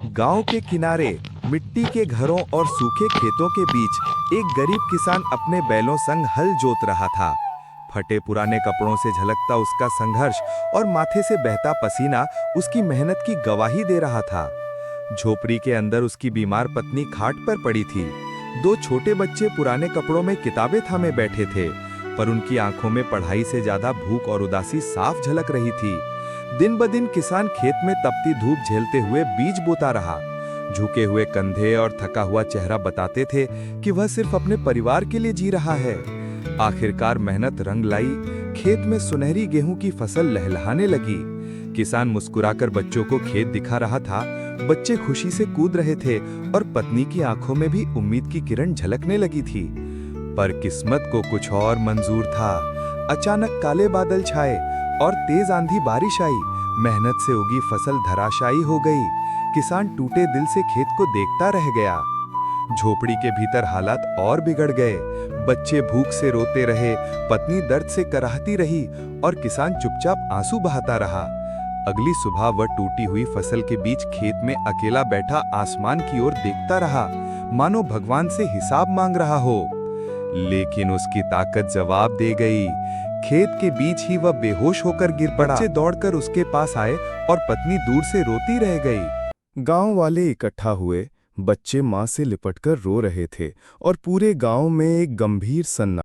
गांव के किनारे मिट्टी के घरों और सूखे खेतों के बीच एक गरीब किसान अपने बैलों संग हल जोत रहा था। फटे पुराने कपड़ों से झलकता उसका संघर्ष और माथे से बहता पसीना उसकी मेहनत की गवाही दे रहा था। झोपड़ी के अंदर उसकी बीमार पत्नी खाट पर पड़ी थी। दो छोटे बच्चे पुराने कपड़ों में किताबें थामे बैठे थे, पर उनकी आंखों में पढ़ाई से ज्यादा भूख और उदासी साफ झलक रही थी। दिन ब दिन किसान खेत में तपती धूप झेलते हुए बीज बोता रहा। झुके हुए कंधे और थका हुआ चेहरा बताते थे कि वह सिर्फ अपने परिवार के लिए जी रहा है। आखिरकार मेहनत रंग लाई। खेत में सुनहरी गेहूं की फसल लहलहाने लगी। किसान मुस्कुराकर बच्चों को खेत दिखा रहा था। बच्चे खुशी से कूद रहे थे और पत्नी की आंखों में भी उम्मीद की किरण झलकने लगी थी। पर किस्मत को कुछ और मंजूर था। अचानक काले बादल छाए और तेज आंधी बारिश आई। मेहनत से उगी फसल धराशायी हो गई। किसान टूटे दिल से खेत को देखता रह गया। झोपड़ी के भीतर हालात और बिगड़ गए। बच्चे भूख से रोते रहे, पत्नी दर्द से कराहती रही और किसान चुपचाप आंसू बहाता रहा। अगली सुबह वह टूटी हुई फसल के बीच खेत में अकेला बैठा आसमान की ओर देखता रहा, मानो भगवान से हिसाब मांग रहा हो। लेकिन उसकी ताकत जवाब दे गई। खेत के बीच ही वह बेहोश होकर गिर पड़ा। बच्चे दौड़कर उसके पास आए और पत्नी दूर से रोती रह गई। गांव वाले इकट्ठा हुए। बच्चे मां से लिपटकर रो रहे थे और पूरे गांव में एक गंभीर सन्नाटा।